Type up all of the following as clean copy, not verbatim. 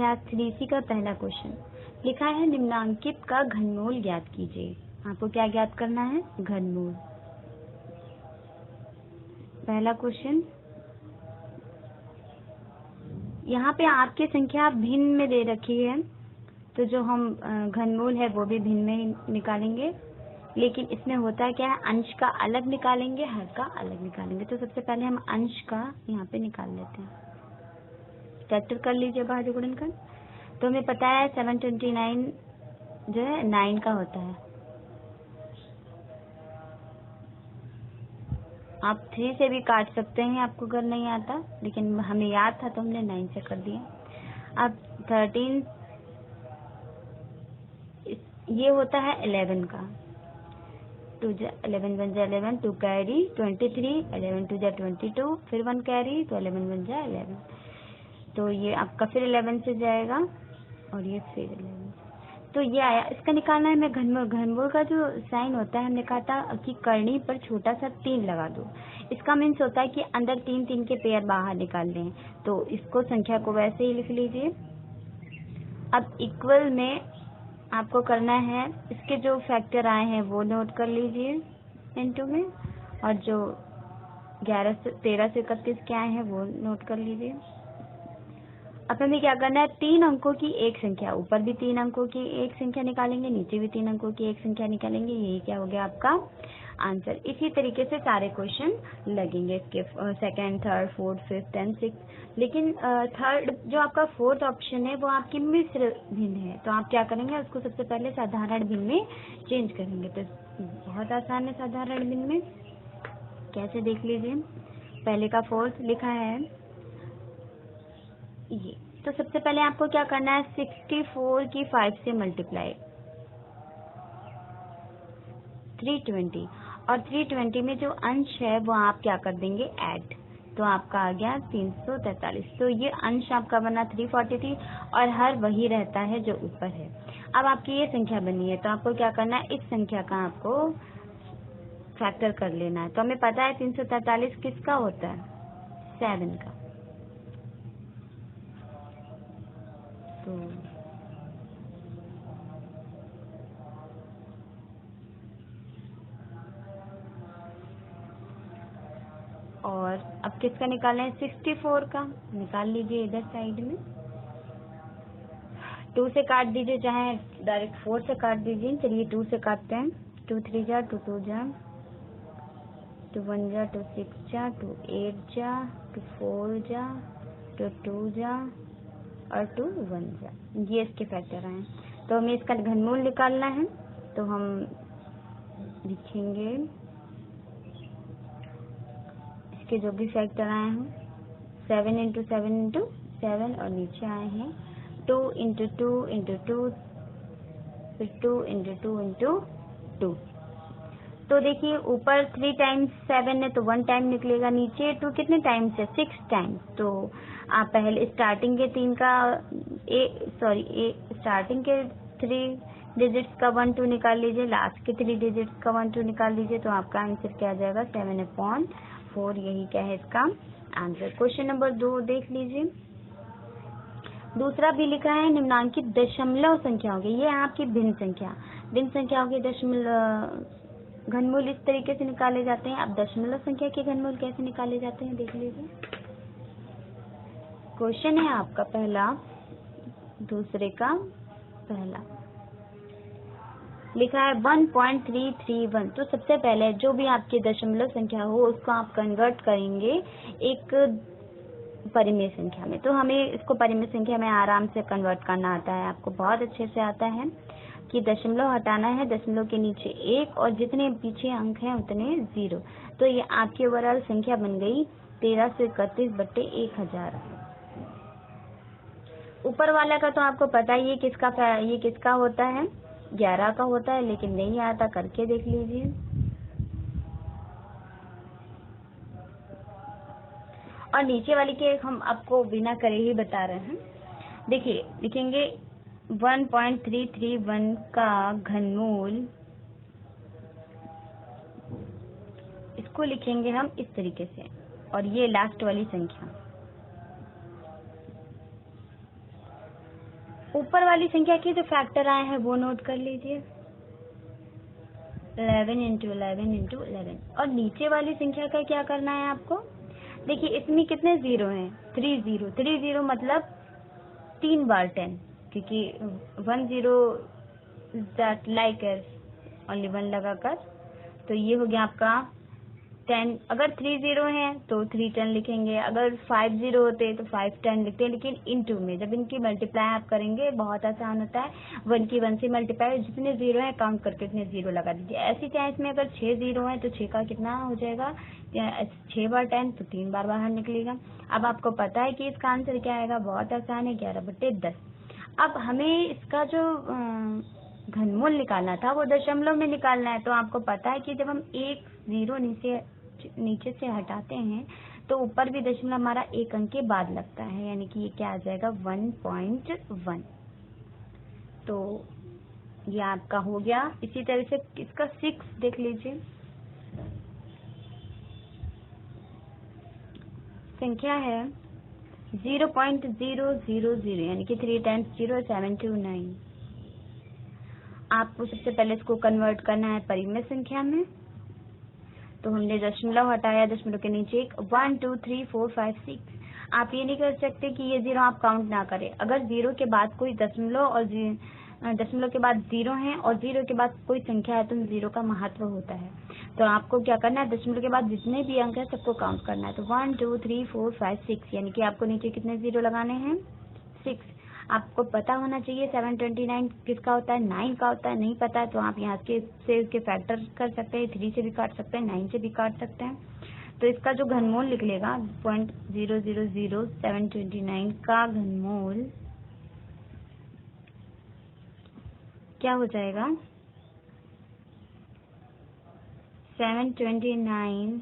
अभ्यास 3C का पहला क्वेश्चन लिखा है निम्नांकित का घनमूल ज्ञात कीजिए। आपको क्या ज्ञात करना है? घनमूल। पहला क्वेश्चन, यहाँ पे आपकी संख्या भिन्न में दे रखी है, तो जो हम घनमूल है वो भी भिन्न में ही निकालेंगे, लेकिन इसमें होता है क्या है, अंश का अलग निकालेंगे, हर का अलग निकालेंगे। तो सबसे पहले हम अंश का यहाँ पे निकाल लेते हैं। फैक्टर कर लीजिए भाज्य गुणनखंड। तो हमें पता है 729 जो है 9 का होता है। आप 3 से भी काट सकते हैं आपको अगर नहीं आता, लेकिन हमें याद था तो हमने 9 से कर दिया। अब 13 ये होता है 11 का। 2 11 बन जाए 11, 2 कैरी 23, 11 2 जा 22, फिर 1 कैरी तो 11 बन जाए 11। तो ये आपका फिर 11 से जाएगा और ये फिर 11। तो ये आया। इसका निकालना है हमें घनमूल। घनमूल का जो साइन होता है, हमने कहा था कि करनी पर छोटा सा 3 लगा दो। इसका मीन्स होता है कि अंदर 3 3 के पेयर बाहर निकाल लें। तो इसको संख्या को वैसे ही लिख लीजिए। अब इक्वल में आपको करना है, इसके जो फैक्टर आए हैं वो नोट कर लीजिए इनटू में, और जो 13 से 31 के आए हैं वो नोट कर लीजिए। अब हमें क्या करना है, 3 अंकों की एक संख्या, ऊपर भी 3 अंकों की एक संख्या निकालेंगे, नीचे भी 3 अंकों की एक संख्या निकालेंगे। यही क्या हो गया आपका आंसर। इसी तरीके से सारे क्वेश्चन लगेंगे इसके, second, third, fourth, fifth and six. लेकिन थर्ड जो आपका फोर्थ ऑप्शन है वो आपकी मिश्र भिन्न है, तो आप क्या करेंगे, उसको सबसे पहले साधारण भिन्न में चेंज करेंगे। तो बहुत आसान है साधारण भिन्न में, कैसे देख लीजिए। पहले का फोर्थ लिखा है ये, तो सबसे पहले आपको क्या करना है, 64 की 5 से मल्टीप्लाई 320, और 320 में जो अंश है वो आप क्या कर देंगे, ऐड। तो आपका आ गया 343। तो ये अंश आपका बना 343 और हर वही रहता है जो ऊपर है। अब आपकी ये संख्या बनी है, तो आपको क्या करना है, इस संख्या का आपको फैक्टर कर लेना है। तो हमें पता है 343 किसका होता है, 7 का। तो और अब किसका निकालना है, 64 का निकाल लीजिए इधर साइड में। 2 से काट दीजिए, चाहे डायरेक्ट 4 से काट दीजिए। चलिए 2 से काटते हैं। 2 3 जा, 2 2 जा, 2 1 जा, 2 6 जा, 2 8 जा, 2 4 जा, 2 2 जा और 2 1 जा। ये इसके फैक्टर आए। तो हमें इसका घनमूल निकालना है, तो हम लिखेंगे इसके जो भी फैक्टर आए हैं, 7 इंटू 7 इंटू 7, और नीचे आए हैं 2 इंटू 2 इंटू 2, फिर 2 इंटू 2 इंटू 2। तो देखिए ऊपर 3 टाइम्स 7 है तो 1 टाइम निकलेगा, नीचे 2 कितने टाइम्स है, 6 टाइम्स। तो आप पहले स्टार्टिंग के 3 का स्टार्टिंग के 3 डिजिट्स का 1 2 निकाल लीजिए, लास्ट के 3 डिजिट्स का 1 2 निकाल लीजिए, तो आपका आंसर क्या आ जाएगा, 7/4। यही क्या है इसका आंसर। क्वेश्चन नंबर 2 देख लीजिए। दूसरा भी लिखा है निम्नांकित दशमलव संख्या होगी, ये आपकी भिन्न संख्या। भिन्न संख्या होगी, दशमलव घनमूल इस तरीके से निकाले जाते हैं। अब दशमलव संख्या के घनमूल कैसे निकाले जाते हैं देख लीजिए। क्वेश्चन है आपका पहला, दूसरे का पहला लिखा है 1.331। तो सबसे पहले जो भी आपकी दशमलव संख्या हो उसको आप कन्वर्ट करेंगे एक परिमेय संख्या में। तो हमें इसको परिमेय संख्या में आराम से कन्वर्ट करना आता है, आपको बहुत अच्छे से आता है कि दशमलव हटाना है, दशमलव के नीचे 1 और जितने पीछे अंक हैं उतने 0। तो ये आपकी ओवरऑल संख्या बन गई 1331/1000। ऊपर वाला का तो आपको पता ही है ये किसका होता है, 11 का होता है, लेकिन नहीं आता, करके देख लीजिए। और नीचे वाली के हम आपको बिना करे ही बता रहे हैं। देखिए लिखेंगे 1.331 का घनमूल, इसको लिखेंगे हम इस तरीके से, और ये लास्ट वाली संख्या ऊपर वाली संख्या के जो फैक्टर आए हैं वो नोट कर लीजिए, 11 इंटू 11 इंटू 11। और नीचे वाली संख्या का क्या करना है आपको? देखिए इसमें कितने जीरो हैं? 3 मतलब 3 बार 10, क्योंकि 1 0 दैट लाइक ओनली 1 लगाकर। तो ये हो गया आपका 10। अगर 3 0 है तो 3 10 लिखेंगे, अगर 5 0 होते तो 5 10 लिखते हैं। लेकिन इनटू में जब इनकी मल्टीप्लाई आप करेंगे बहुत आसान होता है, 1 की 1 से मल्टीप्लाई, जितने जीरो है काउंट करके उतने जीरो लगा दीजिए। ऐसी चाहे इसमें अगर 6 जीरो है तो 6 का कितना हो जाएगा? 6 बार 10 तो 3 बार बाहर निकलेगा। अब आपको पता है कि इसका आंसर क्या आएगा? बहुत आसान है, 11/10। अब हमें इसका जो घनमूल निकालना था वो दशमलव में निकालना है। तो आपको पता है कि जब हम एक जीरो नीचे से हटाते हैं तो ऊपर भी दशमलव हमारा एक अंक के बाद लगता है, यानी कि ये क्या आ जाएगा? 1.1। तो ये आपका हो गया। इसी तरह से इसका 6 देख लीजिए, संख्या है 0.000, यानी कि 3 टाइम्स 0 729। आपको सबसे पहले इसको कन्वर्ट करना है परिमेय संख्या में। तो हमने दशमलव हटाया, दशमलव के नीचे एक 1 2 3 4 5 6। आप ये नहीं कर सकते कि ये जीरो आप काउंट ना करें। अगर जीरो के बाद कोई दशमलव और दशमलव के बाद जीरो है और जीरो के बाद कोई संख्या है तो जीरो का महत्व होता है। तो आपको क्या करना है? दशमलव के बाद जितने भी अंक है सबको काउंट करना है। तो 1 2 3 4 5 6, यानी कि आपको नीचे कितने जीरो लगाने हैं? 6। आपको पता होना चाहिए 729 किसका होता है? 9 का होता है। नहीं पता है तो आप यहाँ से इसके फैक्टर कर सकते हैं, 3 से भी काट सकते हैं, 9 से भी काट सकते हैं। तो इसका जो घनमूल निकलेगा 0.000729 का घनमूल क्या हो जाएगा? 729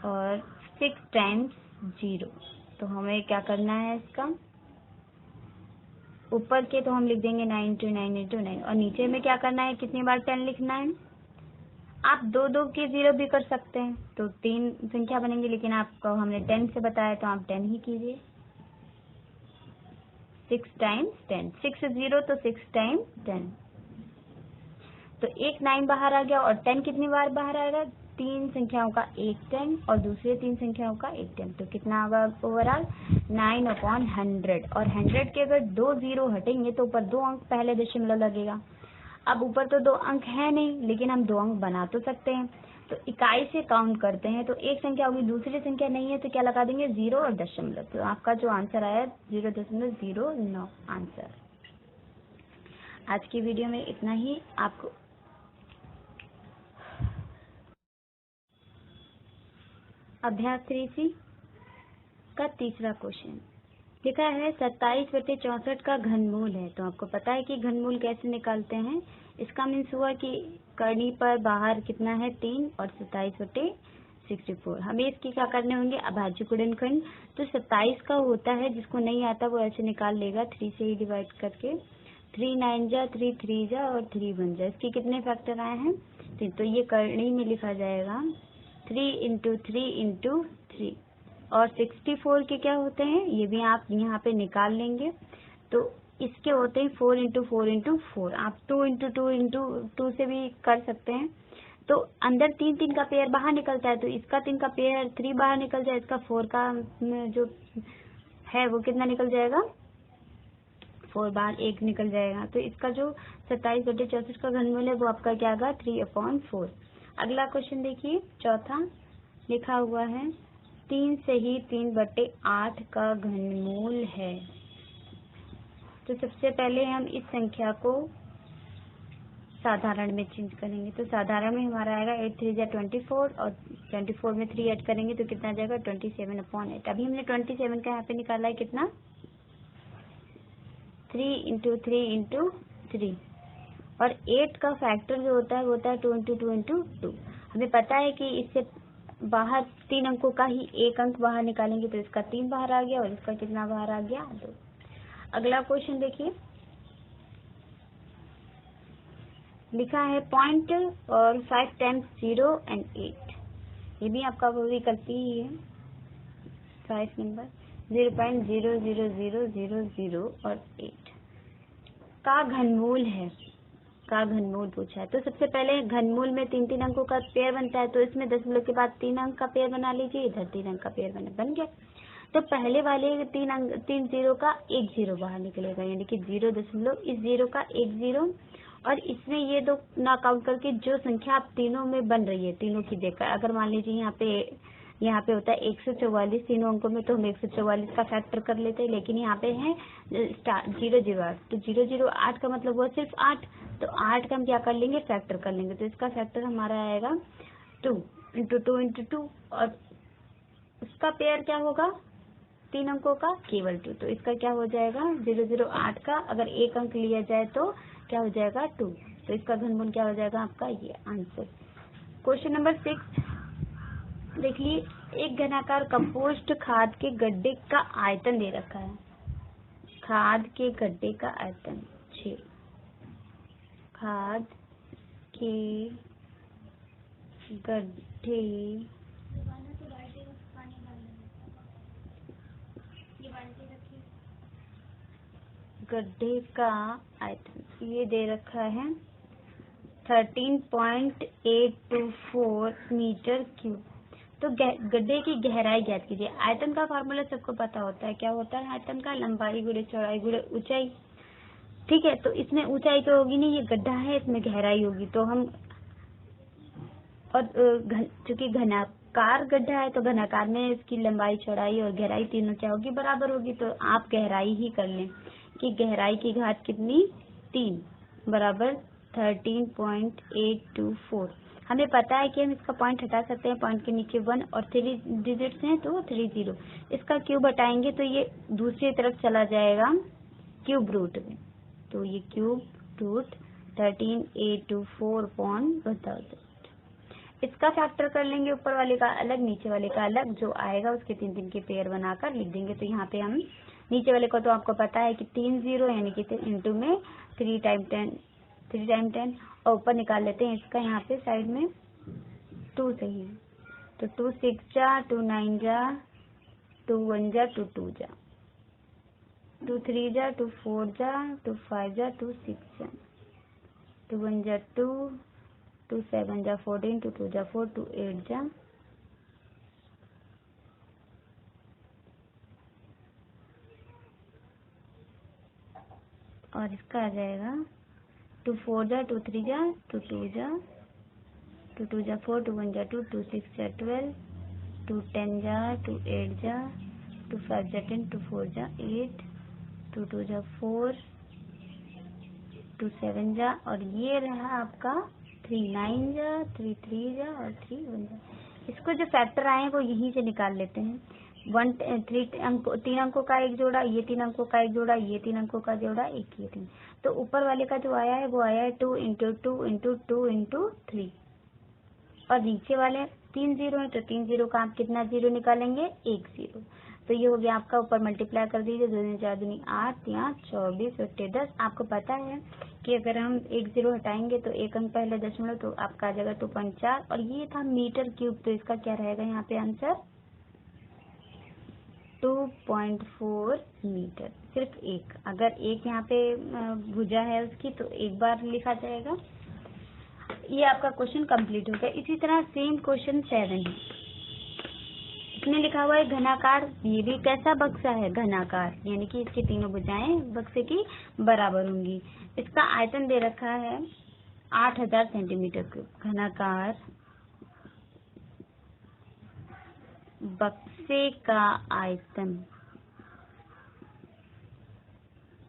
और 6 टाइम्स 0। तो हमें क्या करना है? इसका ऊपर के तो हम लिख देंगे 9 इंटू 9 इंटू 9, और नीचे में क्या करना है? कितनी बार 10 लिखना है? आप 2 के 0 भी कर सकते हैं, तो 3 संख्या बनेंगी, लेकिन आपको हमने 10 से बताया तो आप 10 ही कीजिए। 6 टाइम्स 10, 6 0 तो 6 टाइम्स 10। तो एक 9 बाहर आ गया, और 10 कितनी बार बाहर आएगा? 3 संख्याओं का एक 10 और दूसरे 3 संख्याओं का एक 10। तो कितना होगा ओवरऑल? 9/100। और 100 के अगर 2 जीरो हटेंगे तो ऊपर 2 अंक पहले दशमलव लगेगा। अब ऊपर तो 2 अंक है नहीं, लेकिन हम 2 अंक बना तो सकते हैं। तो इकाई से काउंट करते हैं, तो एक संख्या होगी, दूसरी संख्या नहीं है तो क्या लगा देंगे? 0 और दशमलव। तो आपका जो आंसर आया 0.09 आंसर। आज की वीडियो में इतना ही। आपको अभ्यास 3C का तीसरा क्वेश्चन लिखा है 27/64 का घनमूल है। तो आपको पता है कि घनमूल कैसे निकालते हैं। इसका मीन्स हुआ कि करनी पर बाहर कितना है? 3 और 27/64। हमें इसकी क्या करने होंगे? अभाज्य गुणनखंड। तो 27 का होता है, जिसको नहीं आता वो ऐसे निकाल लेगा 3 से ही डिवाइड करके। 3 9 जा, 3 3 जा और 3 1 जा। इसके कितने फैक्टर आए हैं? 3। तो ये करनी में लिखा जाएगा 3 इंटू 3 इंटू 3। और 64 के क्या होते हैं? ये भी आप यहाँ पे निकाल लेंगे। तो इसके होते हैं 4 इंटू 4 इंटू 4। आप 2 इंटू 2 इंटू 2 से भी कर सकते हैं। तो अंदर 3 3 का पेयर बाहर निकलता है, तो इसका 3 का पेयर 3 बाहर निकल जाए, इसका 4 का जो है वो कितना निकल जाएगा? 4 बाहर 1 निकल जाएगा। तो इसका जो 27/64 का घनमूल है वो आपका क्या होगा? 3/4। अगला क्वेश्चन देखिए, चौथा लिखा हुआ है 3 से ही 3/8 का घनमूल है। तो सबसे पहले हम इस संख्या को साधारण में चेंज करेंगे। तो साधारण में हमारा आएगा 8 3 जा 24, और 24 में 3 ऐड करेंगे तो कितना जाएगा? 27/8। अभी हमने 27 का यहाँ पे निकाला है कितना? 3 इंटू 3 इंटू 3। और 8 का फैक्टर जो होता है वो होता है 2 इंटू 2 इंटू 2। हमें पता है कि इससे बाहर 3 अंकों का ही एक अंक बाहर निकालेंगे, तो इसका 3 बाहर आ गया और इसका कितना बाहर आ गया? 2। अगला क्वेश्चन देखिए, लिखा है पॉइंट और 5 टाइम्स 0 एंड 8। ये भी आपका विकल्प ही है 5 नंबर। 0.00000 और 8 का घनमूल है, का घनमूल पूछा है। तो सबसे पहले घनमूल में 3 अंकों का पेयर बनता है, तो इसमें दशमलव के बाद 3 अंक का पेयर बना लीजिए, इधर 3 अंक का पेयर बन गया। तो पहले वाले 3 जीरो का 1 जीरो बाहर निकलेगा, यानी कि 0 इस जीरो का 1 जीरो, और इसमें ये दो ना काउंट करके जो संख्या आप तीनों में बन रही है, तीनों की देखकर, अगर मान लीजिए यहाँ पे होता है 144 तीनों अंकों में, तो हम 144 का फैक्टर कर लेते हैं, लेकिन यहाँ पे है 008, तो 008 का मतलब हुआ सिर्फ 8, तो 8 का हम क्या कर लेंगे, फैक्टर कर लेंगे। तो इसका फैक्टर हमारा आएगा 2 इंटू 2 इंटू 2, और उसका पेयर क्या होगा 3 अंकों का, केवल 2। तो इसका क्या हो जाएगा 008 का अगर 1 अंक लिया जाए तो क्या हो जाएगा 2। तो इसका घनमूल क्या हो जाएगा आपका, ये आंसर। क्वेश्चन नंबर 6 देखिए, एक घनाकार कंपोस्ट खाद के गड्ढे का आयतन दे रखा है। खाद के गड्ढे का आयतन 6, खाद के गड्ढे का आयतन ये दे रखा है 13.824 मीटर क्यूब। तो गड्ढे की गहराई ज्ञात कीजिए। आयतन का फार्मूला सबको पता होता है, क्या होता है आयतन का, लंबाई गुणे चौड़ाई गुणे ऊंचाई। ठीक है, तो इसमें ऊंचाई तो होगी नहीं, ये गड्ढा है, इसमें गहराई होगी, तो हम, और चूंकि घनाकार गड्ढा है तो घनाकार में इसकी लंबाई चौड़ाई और गहराई तीनों क्या होगी, बराबर होगी। तो आप गहराई ही कर लें कि गहराई की घात कितनी, 3 बराबर 13.824। हमें पता है कि हम इसका पॉइंट हटा सकते हैं, पॉइंट के नीचे 1 और 3 डिजिट्स हैं तो 30। इसका क्यूब हटाएंगे तो ये दूसरी तरफ चला जाएगा क्यूब रूट में, तो ये क्यूब रूट 13.824/1000। इसका फैक्टर कर लेंगे, ऊपर वाले का अलग नीचे वाले का अलग, जो आएगा उसके 3 के पेयर बनाकर लिख देंगे। तो यहाँ पे हम नीचे वाले को तो आपको पता है कि 3 जीरो, यानी कि इंटू में 3 टाइम 10, और ऊपर निकाल लेते हैं इसका, यहाँ पे साइड में 2 सही है। तो 2 6 जा, 2 9 जा, 2 1 जा, 2 2 जा, 2 3 जा, 2 4 जा, 2 5 जा, 2 6 जा, 2 1 जा 2, 2 7 जा 14, 2 2 जा 4, 2 8 जा, और इसका आ जाएगा 2 4 जा, 2 3 जा, 2 2 जा, 2 2 जा 4, 2 1 जा 2, 2 6 जा 12, 2 10 जा, 2 8 जा, 2 5 जा 10, 2 4 जा 8, 2 2 जा 4, 2 7 जा, और ये रहा आपका 3 9 जा, 3 3 जा और 3 1 जा। इसको जो फैक्टर आए हैं वो यहीं से निकाल लेते हैं। 3 अंकों का एक जोड़ा, ये 3 अंकों का एक जोड़ा, ये 3 अंकों का जोड़ा, एक ये 3। तो ऊपर वाले का जो आया है वो आया है 2 इंटू 2 इंटू 2 इंटू 3, और नीचे वाले 3 जीरो है, तो 3 जीरो का आप कितना जीरो निकालेंगे, 1 जीरो। तो ये हो गया आपका, ऊपर मल्टीप्लाई कर दीजिए, 2 दूनी 4 दूनी 8, 3 24 8 10। आपको पता है कि अगर हम 1 जीरो हटाएंगे तो 1 अंक पहले दशमलव, तो आपका आ जाएगा 2.4, और ये था मीटर क्यूब, तो इसका क्या रहेगा यहाँ पे आंसर 2.4 मीटर। सिर्फ एक, अगर एक यहाँ पे भुजा है उसकी तो एक बार लिखा जाएगा। ये आपका क्वेश्चन कंप्लीट हो गया। इसी तरह सेम क्वेश्चन 7 है, इसमें लिखा हुआ है घनाकार, ये भी कैसा बक्सा है, घनाकार, यानी कि इसकी तीनों भुजाएं बक्से की बराबर होंगी। इसका आयतन दे रखा है 8000 सेंटीमीटर क्यूब। घनाकार बक्से का आयतन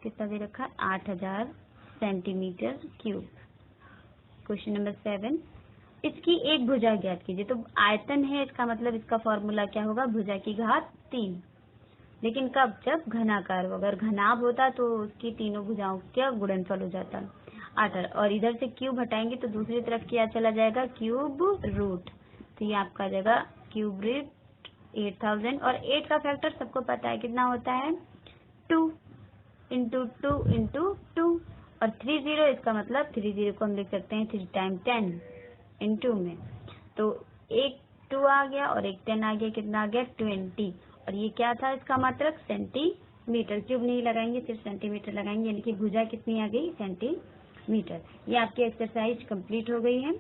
कितना दे रखा है, 8000 सेंटीमीटर क्यूब। क्वेश्चन नंबर 7, इसकी एक भुजा ज्ञात कीजिए। तो आयतन है, इसका मतलब इसका फॉर्मूला क्या होगा, भुजा की घात 3। लेकिन कब, जब घनाकार हो, अगर घनाभ होता तो उसकी तीनों भुजाओं का गुणनफल हो जाता 8। और इधर से क्यूब हटाएंगे तो दूसरी तरफ क्या चला जाएगा, क्यूब रूट। तो ये आपका आ जाएगा क्यूब रूट 8000, और 8 का फैक्टर सबको पता है कितना होता है, 2 इंटू 2 इंटू 2, और 30, इसका मतलब 30 को हम लिख सकते हैं 3 टाइम 10 इंटू में। तो एक 2 आ गया और एक 10 आ गया, कितना आ गया 20, और ये क्या था इसका मात्रक? सेंटीमीटर। क्यूब नहीं लगाएंगे, सिर्फ सेंटीमीटर लगाएंगे, यानी कि भुजा कितनी आ गई? सेंटीमीटर। ये आपकी एक्सरसाइज कंप्लीट हो गई है।